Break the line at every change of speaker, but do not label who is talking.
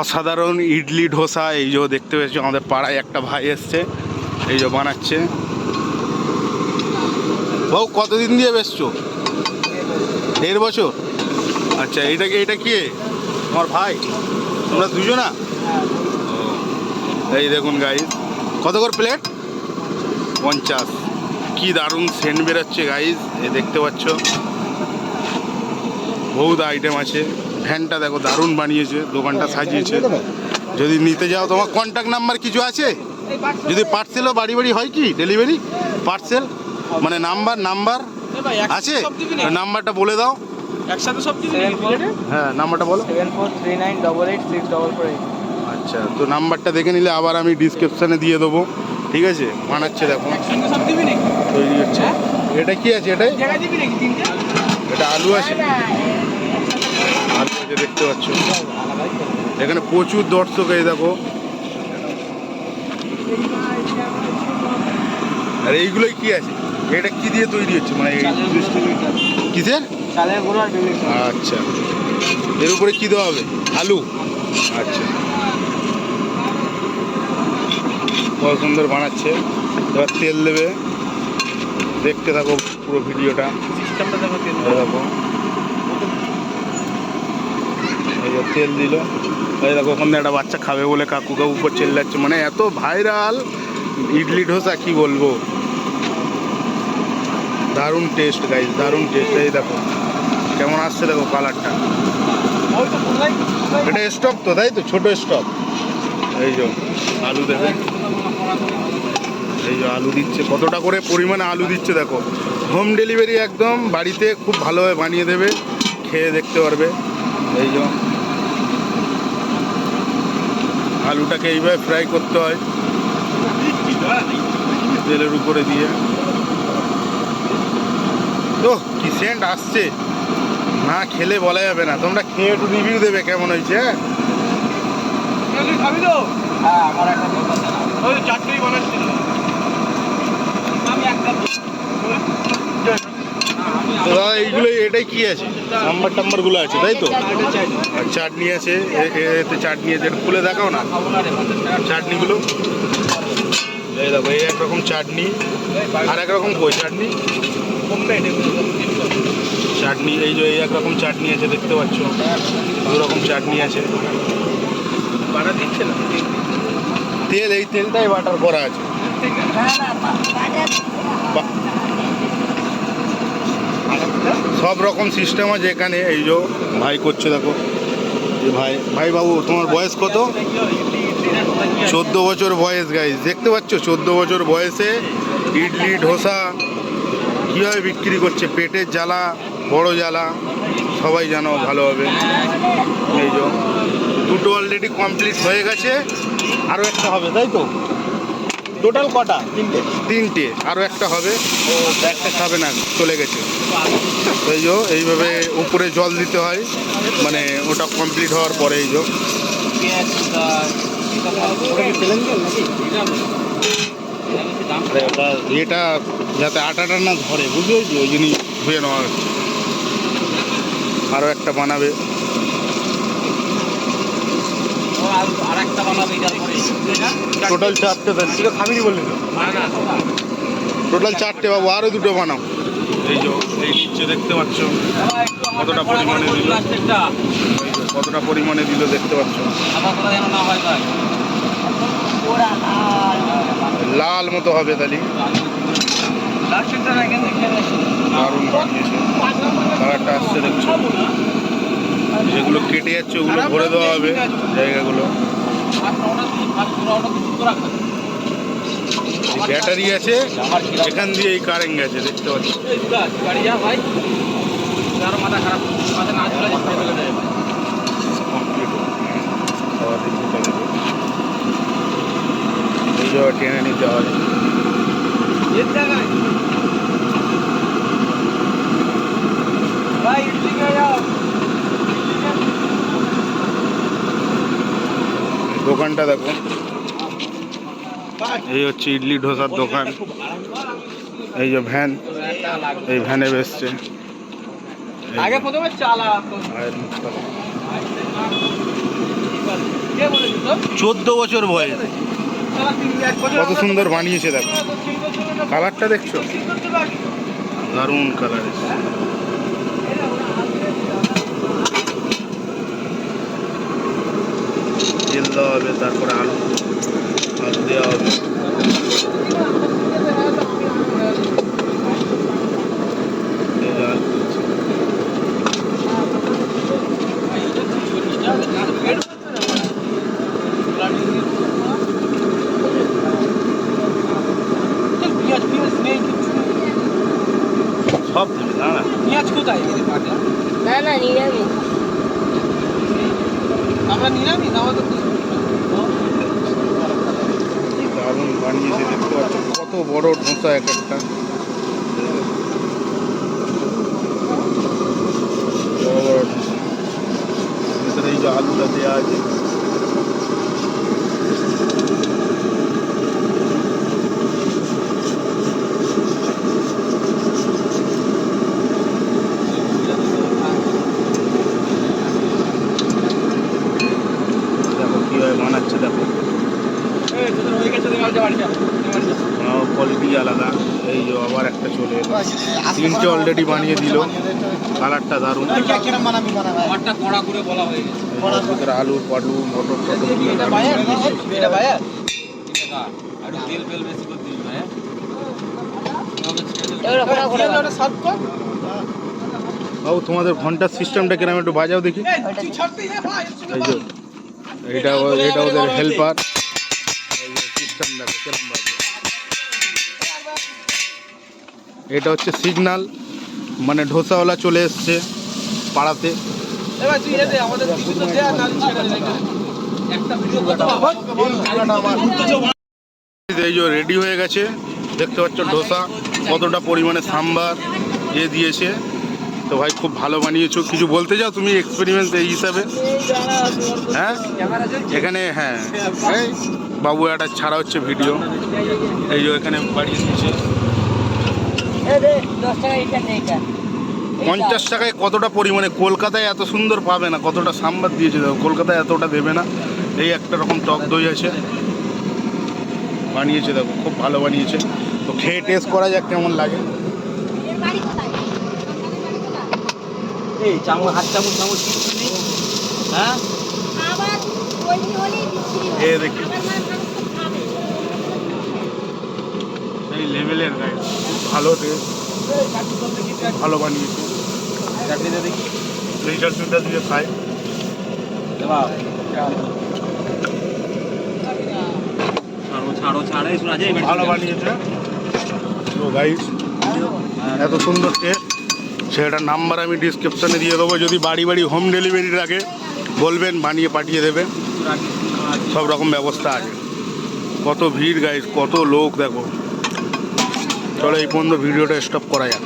অসাধারণ ইডলি ধোসা। এই যে দেখতে পেয়েছো আমাদের পাড়ায় একটা ভাই এসছে, এই যে বানাচ্ছে। বাবু কতদিন দিয়ে বেচছো? 1.5 বছর। আচ্ছা, এটা কি তোমার ভাই? তোমরা দুজনা? এই দেখুন গাইস, কত করে প্লেট? 50। কি দারুণ সেন্ট বেরোচ্ছে গাইস, এই দেখতে পাচ্ছ। বহুত আইটেম আছে। ভ্যানটা দেখো দারুণ বানিয়েছে, দোকানটা সাজিয়েছে। যদি নিতে যাও, তোমার কন্ট্যাক্ট নাম্বার কিছু আছে? যদি পার্সেলও বাড়ি বাড়ি হয় কি ডেলিভারি পার্সেল, মানে নাম্বার আছে? নাম্বারটা বলে দাও।
একসাথে সব দিবি?
হ্যাঁ, নাম্বারটা বলো।
7439886448।
আচ্ছা, তো নাম্বারটা দেখে নিলে আবার আমি ডিসক্রিপশানে দিয়ে দেবো। ঠিক আছে, বানাচ্ছে দেখো,
একসঙ্গে সব দিবি নাকি?
তৈরি হচ্ছে। এটা কি আছে? এটাই
জায়গা দিবি নাকি তিনটে?
এটা আলু আছে, আলু আছে দেখতে পাচ্ছ। এখানে প্রচুর দর্শক, এই দেখো। আর এইগুলোই কি আছে? এটা কি দিয়ে তৈরি হচ্ছে, মানে কিসের?
চালের গুঁড়ো আর বেগুন।
আচ্ছা, এর উপরে কি দেওয়া হবে? আলু। আচ্ছা, কত সুন্দর বানাচ্ছে। এবার তেল দেবে, দেখতে থাকো পুরো ভিডিওটা।
সিস্টেমটা দেখো তেল
দেখো, এই যে তেল দিল। এই দেখো, ওখানে একটা বাচ্চা খাবে বলে কাকু উপর চেল্লাচ্ছে। মানে এত ভাইরাল ইডলি ধোসা, কি বলবো। দারুণ টেস্ট গাইস, দারুণ টেস্ট। এই দেখো কেমন আসছে, দেখো কালারটা। এটা স্টক তো, তাই তো? ছোট স্টক। এই যে আলু দেবে, এই যে আলু দিচ্ছে। কতটা করে পরিমাণে আলু দিচ্ছে দেখো। হোম ডেলিভারি একদম, বাড়িতে খুব ভালোভাবে বানিয়ে দেবে, খেয়ে দেখতে পারবে। এই যে আলুটাকে এইভাবে ফ্রাই করতে হয় তেলের উপরে দিয়ে। তো কি সেন্ট আসছে, না খেলে বলা যাবে না। তোমরা খেয়ে একটু রিভিউ দেবে কেমন হয়েছে।
খাবি তো? হ্যাঁ, আমার একটা ওই চাটনি বানাচ্ছি আমি একটা।
তো দাদা এইগুলো, এটাই কি আছে? নাম্বারগুলো আছে তাই তো? আর চাটনি আছে, এতে চাটনি আছে। এটা খুলে দেখাও না চাটনিগুলো। এই দেখো, এই একরকম চাটনি, আর একরকম কই চাটনি। চাটনি এই যে এই একরকম চাটনি আছে দেখতে পাচ্ছ, দুরকম চাটনি আছে।
বাটা দিচ্ছে না
তেল, এই তেলটাই বাটার করা আছে। সব রকম সিস্টেম আছে এখানে। এই যে ভাই করছে দেখো, এই ভাই বাবু তোমার বয়স কত? 14 বছর বয়স গাইস, দেখতে পাচ্ছ? 14 বছর বয়সে ইডলি ধোসা কীভাবে বিক্রি করছে। পেটের জ্বালা, বড় জ্বালা সবাই জানো ভালোভাবে। এই যে দুটো অলরেডি কমপ্লিট হয়ে গেছে, আরও একটা হবে তাই তো?
টোটাল কটা?
তিনটে, আরও একটা হবে। ও একটা খাবে না, চলে গেছে। এই যে এইভাবে উপরে জল দিতে হয়, মানে ওটা কমপ্লিট হওয়ার পরে। এই যে ওটা এটা যাতে আটাটা না ধরে, বুঝতে পেরেছি, ওই জন্যই ধুয়ে নেওয়া হচ্ছে। আরও একটা বানাবে। টোটাল 4টে দেন, তুই খাবিনি বললি তো? টোটাল 4টে বাবু, আরও 2টো বানাও। এই যে এই নিচে দেখতে পাচ্ছ কতটা পরিমাণে দিল, কতটা পরিমাণে দিল দেখতে পাচ্ছ। লাল মতো হবে তাহলে। দারুণ বানিয়েছে, কালারটা আসছে দেখছো। যেগুলো কেটে যাচ্ছে ওগুলো ভরে দেওয়া হবে জায়গাগুলো। ব্যাটারি আছে, এখান দিয়ে এই কারেন্ট গেছে দেখতে পাচ্ছি। এই জায়গা টেনে নিতে হয়। দোকানটা দেখো, এই হচ্ছে ইডলি ধোসার দোকান। এই যে ভ্যান, এই ভ্যানে বেসছে।
আগে প্রথমে চালা।
14 বছর বয়স, কত সুন্দর বানিয়েছে দেখো। কালারটা দেখছো, দারুণ কালার এসেছে। তেল দেওয়া হবে, তারপরে আলু আলু দেওয়া হবে। এই যে আলু দিচ্ছে। সব দেবে না না,
পেঁয়াজ কোথায়?
না না নিরামিষ।
আমরা নিরামিষ, আমাদের
দারুণ বানিয়েছে দেখতে পাচ্ছ, কত বড় ঢোসা এক একটা। বড় বড় ঢোসা, ভিতরে এই যে আলুটা দেওয়া আছে। দেখো কীভাবে বানাচ্ছে, দেখো কোয়ালিটি আলাদা। এই যে আবার একটা চলে এলো, তিনটে অলরেডি বানিয়ে দিল। কালারটা দারুণ।
আমারটা কড়া করে বলা হয়ে গেছে।
এর ভিতরে আলু পালু মটর টটর দিয়ে
এটা
দারুণ
বায়ার,
বানিয়েছে।
এটা বায়ার। আর তেল বেল বেশি করে দিবি ভাই।
এগুলো কোনা করে
এটা সার্ভ কর।
বাবু তোমাদের ঘন্টার সিস্টেমটা কিরকম একটু বাজাও দেখি।
তুই ছাড়তে যা ভাই।
এই যে এটা ওদের হেল্পার। এই যে সিস্টেম দেখো কিরকম বাজে। এটা হচ্ছে সিগনাল, মানে ধোসাওয়ালা চলে এসছে পাড়াতে।
এবার তুই এদে আমাদের টিভিতে দে আর নালি ছেড়ে দে। একটা ভিডিও কত বাবা?
এই যে রেডি হয়ে গেছে, দেখতে পাচ্ছ ধোসা, কতটা পরিমাণে সাম্বার দিয়েছে। তো ভাই খুব ভালো বানিয়েছো। কিছু বলতে চাও তুমি এক্সপেরিমেন্ট এই হিসাবে? হ্যাঁ এখানে, হ্যাঁ এই বাবু একটা ছাড়া হচ্ছে ভিডিও। এই যে এখানে বাড়িয়ে দিয়েছে
10 টাকা এটা নেই এটা।
50 টাকায়। কতটা পরিমাণে, কলকাতায় এত সুন্দর পাবে না, কতটা সাম্বার দিয়েছে দেখো। কলকাতায় এতটা দেবে না। এই একটা রকম টক দই আছে, বানিয়েছে দেখো, খুব ভালো বানিয়েছে। তো খেয়ে টেস্ট করা যাক কেমন লাগে।
এই চামচ, হাত চামচ চামচ কিছু নেই। হ্যাঁ
আবার ওই হলেই বিক্রি হয়।
এ দেখি
আমার মা ভালো খাবে।
এই লেভেলের গায়ে, খুব ভালো টেস্ট, ভালো বানিয়েছে।
চাটনিটা দেখি।
এই চাটনিটা দিয়ে খাই।
ছাড়ো ছাড়ো এই শোনা যায়।
ভালো বানিয়েছে। তো গাইস, এত সুন্দর টেস্ট, সেটার নাম্বার আমি ডিসক্রিপশানে দিয়ে দেবো। যদি বাড়ি বাড়ি হোম ডেলিভারির আগে বলবেন, বানিয়ে পাঠিয়ে দেবে, সব রকম ব্যবস্থা আছে। কত ভিড় গাইস, কত লোক দেখো। চলো এই পর্যন্ত ভিডিওটা স্টপ করা যাক।